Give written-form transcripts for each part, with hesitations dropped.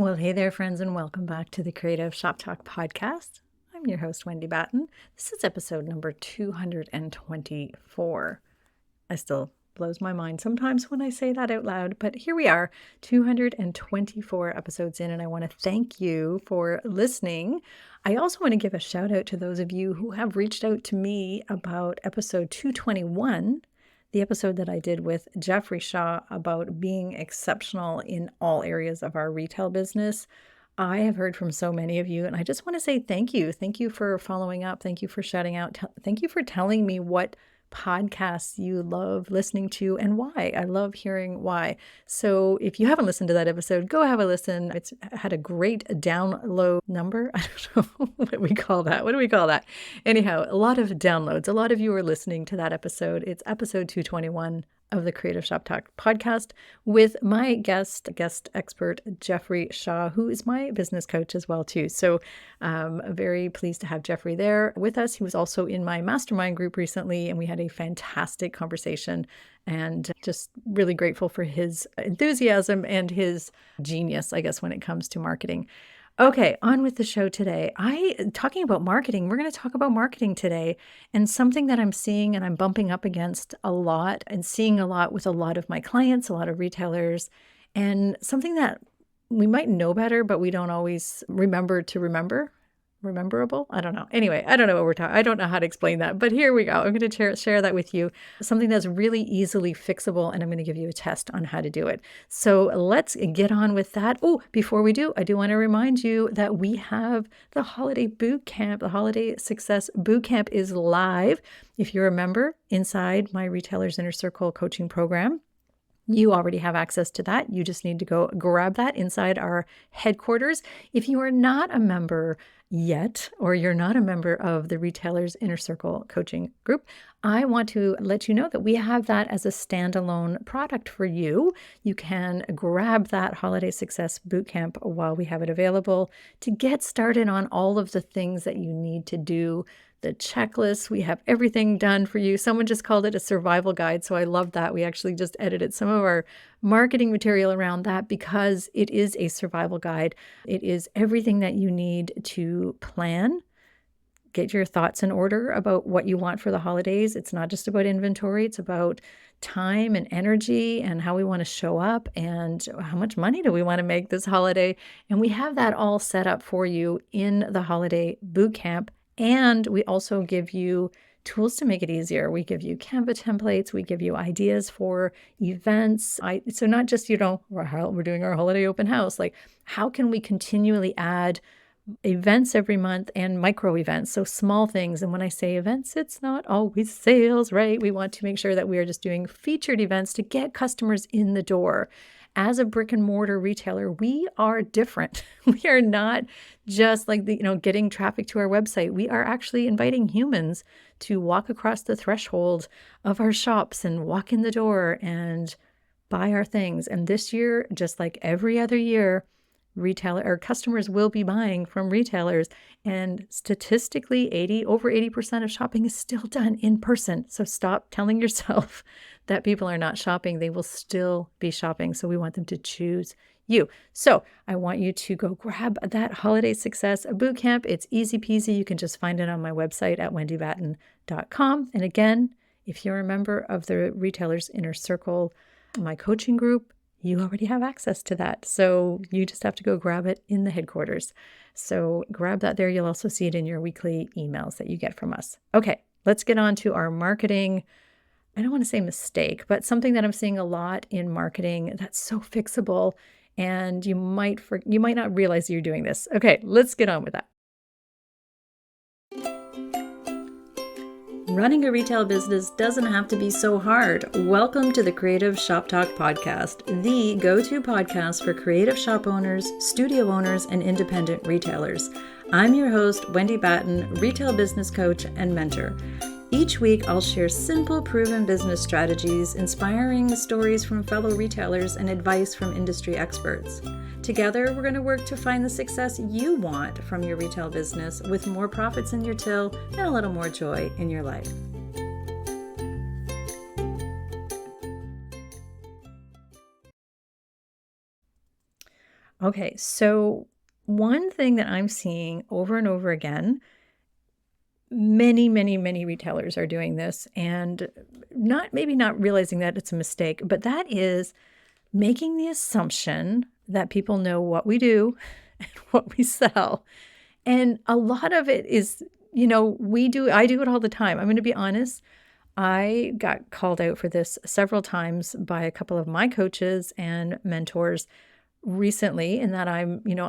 Well, hey there, friends, and welcome back to the Creative Shop Talk podcast. I'm your host, Wendy Batten. This is episode number 224. I still blows my mind sometimes when I say that out loud, but here we are, 224 episodes in, and I want to thank you for listening. I also want to give a shout out to those of you who have reached out to me about episode 221, the episode that I did with Jeffrey Shaw about being exceptional in all areas of our retail business. I have heard from so many of you, and I just want to say thank you. Thank you for following up. Thank you for shouting out. Thank you for telling me what podcasts you love listening to and why. I love hearing why. So if you haven't listened to that episode, go have a listen. It's had a great download number. I don't know what we call that. What do we call that? Anyhow, a lot of downloads. A lot of you are listening to that episode. It's episode 221 of the Creative Shop Talk podcast with my guest expert, Jeffrey Shaw, who is my business coach as well too. So very pleased to have Jeffrey there with us. He was also in my mastermind group recently, and we had a fantastic conversation, and just really grateful for his enthusiasm and his genius, I guess, when it comes to marketing. Okay, on with the show today. Talking about marketing, we're going to talk about marketing today, and something that I'm seeing and I'm bumping up against a lot and seeing a lot with a lot of my clients, a lot of retailers, and something that we might know better, but we don't always remember to remember. Rememberable? I don't know. Anyway, I don't know what we're talking. I don't know how to explain that, but here we go. I'm going to share that with you. Something that's really easily fixable, and I'm going to give you a test on how to do it. So let's get on with that. Oh, before we do, I do want to remind you that we have the Holiday Bootcamp. The Holiday Success Bootcamp is live. If you're a member inside my Retailers Inner Circle coaching program, you already have access to that. You just need to go grab that inside our headquarters. If you are not a member yet, or you're not a member of the Retailers Inner Circle coaching group, I want to let you know that we have that as a standalone product for you. You can grab that Holiday Success Bootcamp while we have it available to get started on all of the things that you need to do. The checklist, we have everything done for you. Someone just called it a survival guide, so I love that. We actually just edited some of our marketing material around that because it is a survival guide. It is everything that you need to plan, get your thoughts in order about what you want for the holidays. It's not just about inventory. It's about time and energy and how we want to show up and how much money do we want to make this holiday. And we have that all set up for you in the Holiday Bootcamp. And we also give you tools to make it easier. We give you Canva templates. We give you ideas for events. So not just, we're doing our holiday open house. Like, how can we continually add events every month and micro events? So small things. And when I say events, it's not always sales, right? We want to make sure that we are just doing featured events to get customers in the door. As a brick and mortar retailer, we are different. We are not just like getting traffic to our website. We are actually inviting humans to walk across the threshold of our shops and walk in the door and buy our things. And this year, just like every other year, customers will be buying from retailers, and statistically over 80% of shopping is still done in person. So stop telling yourself that people are not shopping. They will still be shopping. So we want them to choose you. So I want you to go grab that Holiday Success Bootcamp. It's easy peasy. You can just find it on my website at wendybatten.com. And again, if you're a member of the Retailers Inner Circle, my coaching group, you already have access to that. So you just have to go grab it in the headquarters. So grab that there. You'll also see it in your weekly emails that you get from us. Okay, let's get on to our marketing. I don't want to say mistake, but something that I'm seeing a lot in marketing that's so fixable, and you might not realize you're doing this. Okay, let's get on with that. Running a retail business doesn't have to be so hard. Welcome to the Creative Shop Talk podcast, the go-to podcast for creative shop owners, studio owners, and independent retailers. I'm your host, Wendy Batten, retail business coach and mentor. Each week, I'll share simple, proven business strategies, inspiring stories from fellow retailers, and advice from industry experts. Together, we're going to work to find the success you want from your retail business with more profits in your till and a little more joy in your life. Okay, so one thing that I'm seeing over and over again, many, many, many retailers are doing this and maybe not realizing that it's a mistake, but that is making the assumption that people know what we do and what we sell. And a lot of it is, I do it all the time. I'm going to be honest. I got called out for this several times by a couple of my coaches and mentors recently, in that I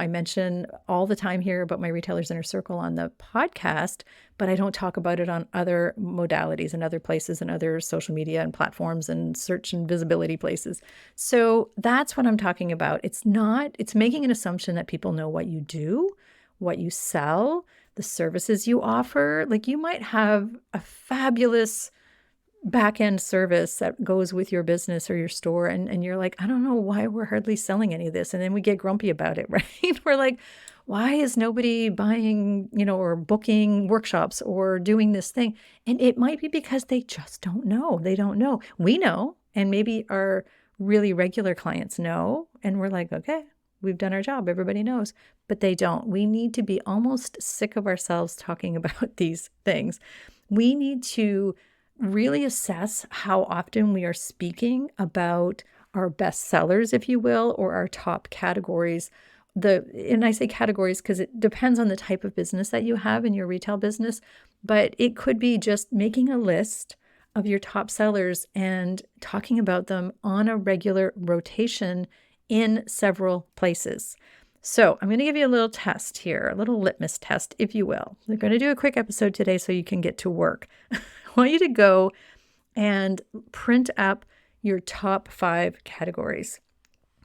mention all the time here about my Retailers Inner Circle on the podcast, but I don't talk about it on other modalities and other places and other social media and platforms and search and visibility places. So that's what I'm talking about. It's making an assumption that people know what you do, what you sell, the services you offer. Like, you might have a fabulous back end service that goes with your business or your store. And you're like, I don't know why we're hardly selling any of this. And then we get grumpy about it, right? We're like, why is nobody buying, or booking workshops or doing this thing? And it might be because they just don't know. They don't know. We know. And maybe our really regular clients know. And we're like, okay, we've done our job. Everybody knows, but they don't. We need to be almost sick of ourselves talking about these things. We need to really assess how often we are speaking about our best sellers, if you will, or our top categories. And I say categories because it depends on the type of business that you have in your retail business, but it could be just making a list of your top sellers and talking about them on a regular rotation in several places. So I'm going to give you a little test here, a little litmus test, if you will. We're going to do a quick episode today so you can get to work. I want you to go and print up your top 5 categories.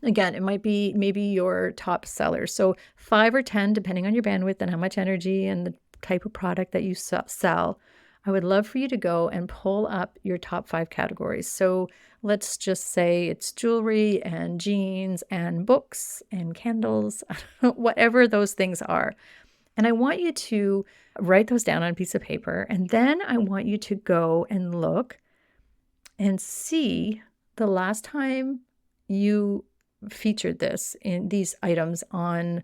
Again, it might be maybe your top sellers. So 5 or 10, depending on your bandwidth and how much energy and the type of product that you sell. I would love for you to go and pull up your top 5 categories. So let's just say it's jewelry and jeans and books and candles, whatever those things are. And I want you to write those down on a piece of paper. And then I want you to go and look and see the last time you featured these items on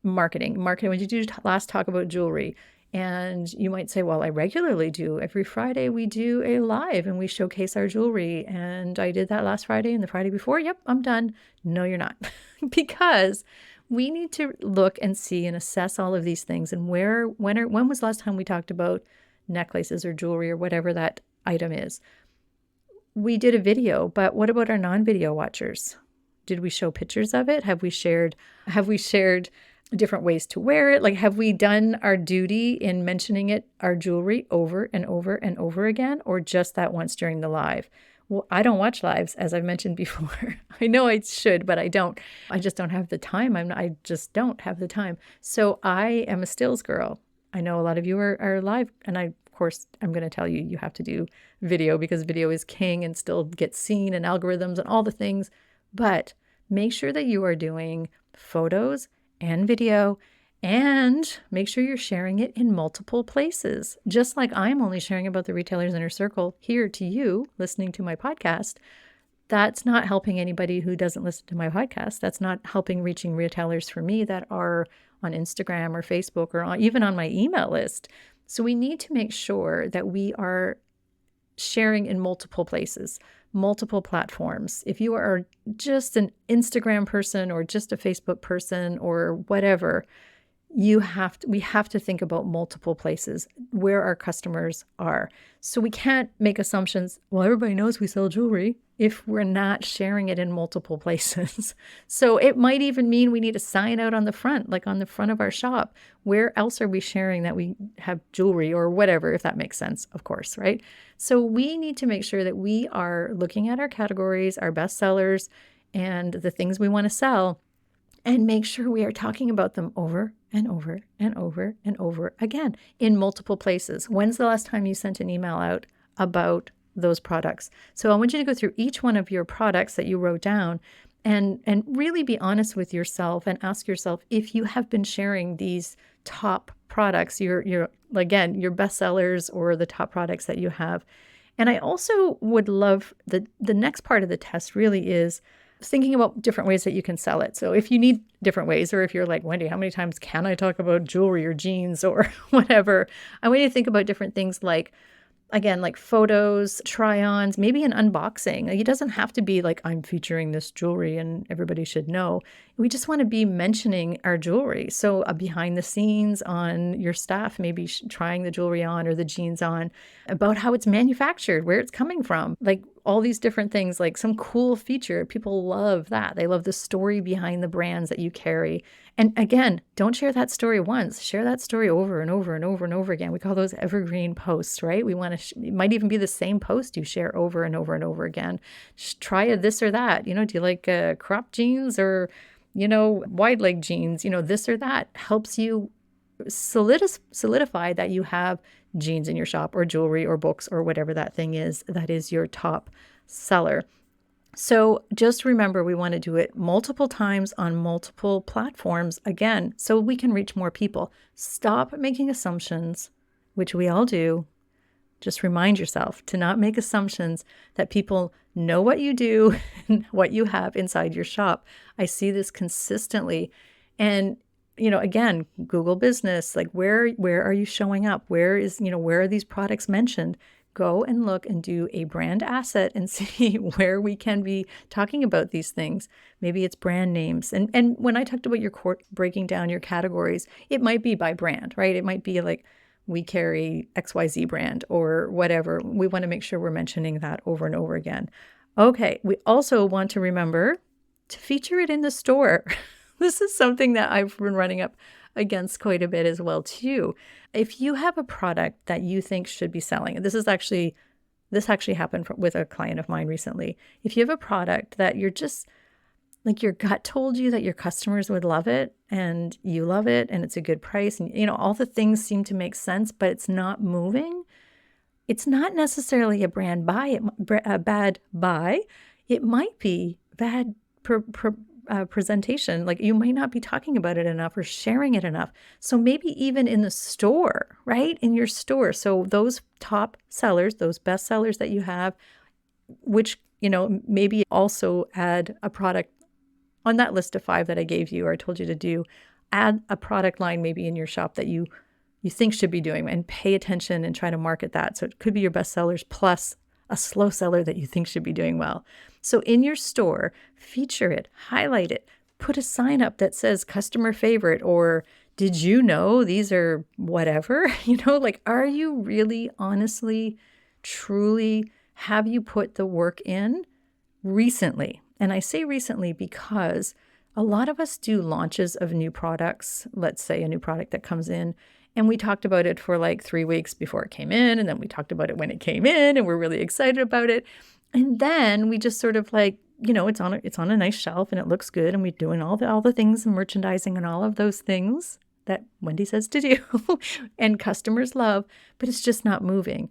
marketing. When did you last talk about jewelry? And you might say, well, I regularly do. Every Friday we do a live and we showcase our jewelry. And I did that last Friday and the Friday before. Yep, I'm done. No, you're not. Because we need to look and see and assess all of these things. And when was the last time we talked about necklaces or jewelry or whatever that item is? We did a video, but what about our non-video watchers? Did we show pictures of it? Have we shared different ways to wear it? Like, have we done our duty in mentioning our jewelry over and over and over again, or just that once during the live? Well, I don't watch lives, as I've mentioned before. I know I should, but I don't. I just don't have the time. I just don't have the time. So I am a stills girl. I know a lot of you are live, and of course, I'm going to tell you, you have to do video because video is king and still gets seen and algorithms and all the things. But make sure that you are doing photos and video, and make sure you're sharing it in multiple places. Just like I'm only sharing about the Retailers Inner Circle here to you listening to my podcast, that's not helping anybody who doesn't listen to my podcast. That's not helping reaching retailers for me that are on Instagram or Facebook or even on my email list. So we need to make sure that we are sharing in multiple places, multiple platforms. If you are just an Instagram person or just a Facebook person or whatever, we have to think about multiple places where our customers are. So we can't make assumptions, well, everybody knows we sell jewelry, if we're not sharing it in multiple places. So it might even mean we need a sign out on the front, like on the front of our shop. Where else are we sharing that we have jewelry or whatever, if that makes sense, of course, right? So we need to make sure that we are looking at our categories, our best sellers, and the things we want to sell, and make sure we are talking about them over and over and over and over again in multiple places. When's the last time you sent an email out about those products? So I want you to go through each one of your products that you wrote down and really be honest with yourself and ask yourself if you have been sharing these top products, your best sellers or the top products that you have. And I also would love the next part of the test really is, thinking about different ways that you can sell it. So if you need different ways, or if you're like, Wendy, how many times can I talk about jewelry or jeans or whatever? I want you to think about different things like, again, like photos, try-ons, maybe an unboxing. Like, it doesn't have to be like, I'm featuring this jewelry and everybody should know. We just want to be mentioning our jewelry. So behind the scenes on your staff, maybe trying the jewelry on or the jeans on, about how it's manufactured, where it's coming from, like all these different things, like some cool feature. People love that. They love the story behind the brands that you carry. And again, don't share that story once. Share that story over and over and over and over again. We call those evergreen posts, right? We want to, it might even be the same post you share over and over and over again. Just try a this or that. Do you like crop jeans or, wide leg jeans? This or that helps you solidify that you have jeans in your shop or jewelry or books or whatever that thing is that is your top seller. So just remember, we want to do it multiple times on multiple platforms, again, so we can reach more people. Stop making assumptions, which we all do. Just remind yourself to not make assumptions that people know what you do and what you have inside your shop. I see this consistently. And again, Google business, like where are you showing up? Where are these products mentioned? Go and look and do a brand asset and see where we can be talking about these things. Maybe it's brand names. And when I talked about breaking down your categories, it might be by brand, right? It might be like, we carry XYZ brand or whatever. We want to make sure we're mentioning that over and over again. Okay, we also want to remember to feature it in the store. This is something that I've been running up against quite a bit as well too. If you have a product that you think should be selling, and this actually happened with a client of mine recently. If you have a product that you're just like, your gut told you that your customers would love it and you love it and it's a good price and all the things seem to make sense, but it's not moving, it's not necessarily a bad buy. It might be bad presentation. Like, you might not be talking about it enough or sharing it enough. So maybe even in the store, right? In your store. So those top sellers, those best sellers that you have, which, maybe also add a product on that list of 5 that I gave you or I told you to do, add a product line maybe in your shop that you think should be doing, and pay attention and try to market that. So it could be your best sellers plus a slow seller that you think should be doing well. So in your store, feature it, highlight it, put a sign up that says customer favorite, or did you know these are whatever, like, are you really honestly, truly, have you put the work in recently? And I say recently because a lot of us do launches of new products, let's say a new product that comes in, and we talked about it for like 3 weeks before it came in, and then we talked about it when it came in, and we're really excited about it. And then we just sort of like, it's on a nice shelf and it looks good, and we're doing all the things and merchandising and all of those things that Wendy says to do and customers love, but it's just not moving.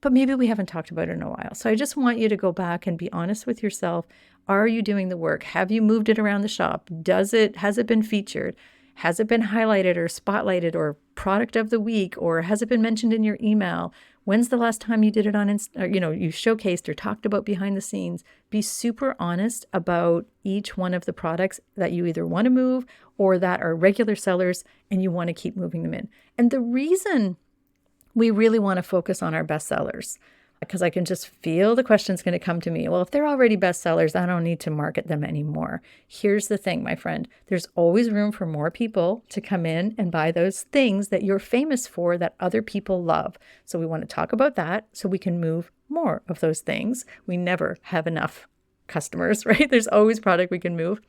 But maybe we haven't talked about it in a while. So I just want you to go back and be honest with yourself. Are you doing the work? Have you moved it around the shop? Has it been featured? Has it been highlighted or spotlighted or product of the week? Or has it been mentioned in your email? When's the last time you did it on you showcased or talked about behind the scenes? Be super honest about each one of the products that you either want to move or that are regular sellers and you want to keep moving them in. And the reason we really want to focus on our best sellers, because I can just feel the question's going to come to me. Well, if they're already best sellers, I don't need to market them anymore. Here's the thing, my friend. There's always room for more people to come in and buy those things that you're famous for that other people love. So we want to talk about that so we can move more of those things. We never have enough customers, right? There's always product we can move.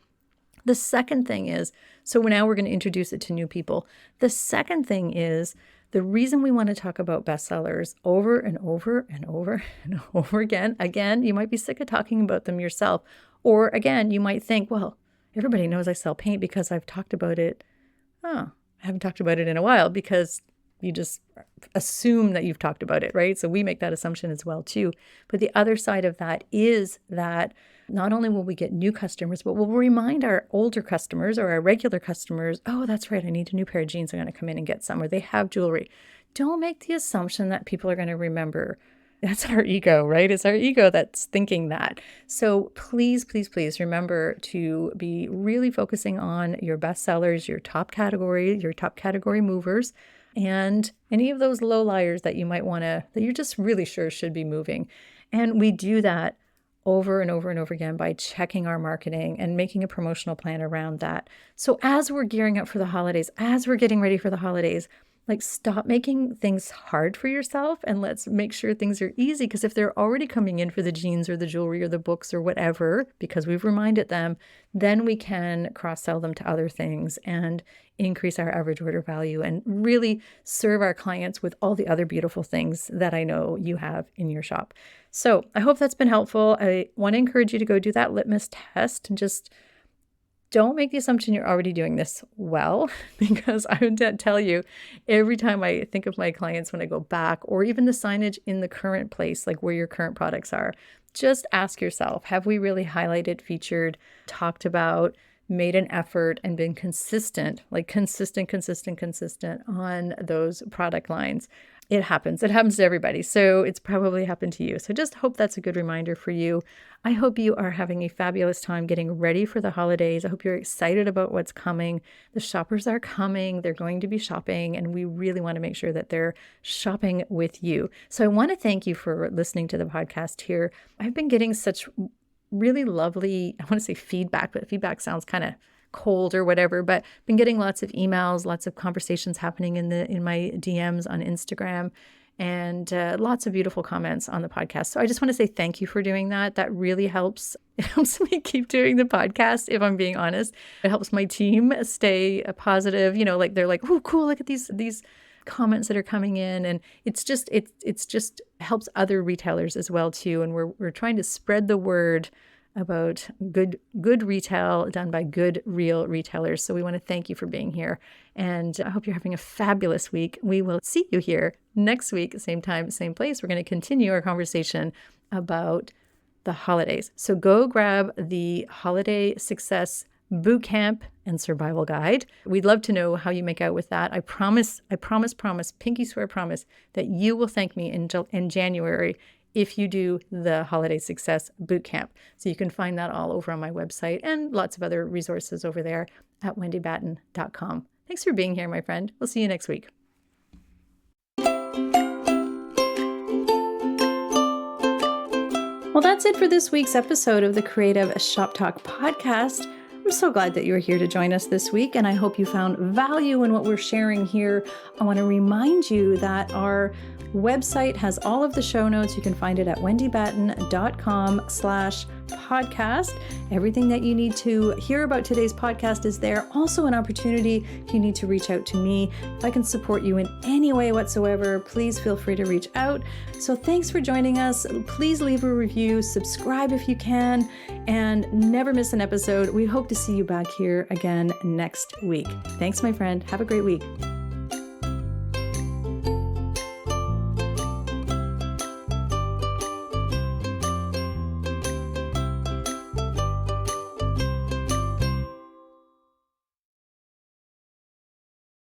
The second thing is, so now we're going to introduce it to new people. The second thing is, the reason we want to talk about bestsellers over and over and over and over again, you might be sick of talking about them yourself. Or again, you might think, well, everybody knows I sell paint because I've talked about it. I haven't talked about it in a while, because you just assume that you've talked about it, right? So we make that assumption as well too. But the other side of that is that not only will we get new customers, but we'll remind our older customers or our regular customers, oh, that's right, I need a new pair of jeans. I'm going to come in and get some, or they have jewelry. Don't make the assumption that people are going to remember That's our ego, right? It's our ego that's thinking that. So please, please, please remember to be really focusing on your best sellers, your top category movers, and any of those low liars that you might want to, that you're just really sure should be moving. And we do that over and over and over again by checking our marketing and making a promotional plan around that. So as we're gearing up for the holidays, as we're getting ready for the holidays, like, stop making things hard for yourself and let's make sure things are easy. Because if they're already coming in for the jeans or the jewelry or the books or whatever, because we've reminded them, then we can cross-sell them to other things and increase our average order value and really serve our clients with all the other beautiful things that I know you have in your shop. So I hope that's been helpful. I want to encourage you to go do that litmus test and just don't make the assumption you're already doing this well, because I would tell you, every time I think of my clients when I go back, or even the signage in the current place, like where your current products are, just ask yourself, have we really highlighted, featured, talked about, made an effort, and been consistent on those product lines? It happens. It happens to everybody. So it's probably happened to you. So just hope that's a good reminder for you. I hope you are having a fabulous time getting ready for the holidays. I hope you're excited about what's coming. The shoppers are coming. They're going to be shopping, and we really want to make sure that they're shopping with you. So I want to thank you for listening to the podcast here. I've been getting such really lovely, I want to say feedback, but feedback sounds kind of cold or whatever, but been getting lots of emails, lots of conversations happening in my DMs on Instagram, and lots of beautiful comments on the podcast. So I just want to say thank you for doing that. That really helps. It helps me keep doing the podcast, if I'm being honest. It helps my team stay positive. Like they're like, oh, cool, look at these comments that are coming in, and it's just helps other retailers as well too. And we're trying to spread the word about good retail done by good, real retailers. So we want to thank you for being here. And I hope you're having a fabulous week. We will see you here next week, same time, same place. We're going to continue our conversation about the holidays. So go grab the Holiday Success Bootcamp and Survival Guide. We'd love to know how you make out with that. I promise, pinky swear promise that you will thank me in January if you do the Holiday Success Bootcamp. So you can find that all over on my website and lots of other resources over there at wendybatten.com. Thanks for being here, my friend. We'll see you next week. Well, that's it for this week's episode of the Creative Shop Talk podcast. I'm so glad that you were here to join us this week, and I hope you found value in what we're sharing here. I want to remind you that our website has all of the show notes. You can find it at wendybatten.com/podcast. Everything that you need to hear about today's podcast is there. Also an opportunity if you need to reach out to me. If I can support you in any way whatsoever, please feel free to reach out. So thanks for joining us. Please leave a review, subscribe if you can, and never miss an episode. We hope to see you back here again next week. Thanks, my friend. Have a great week.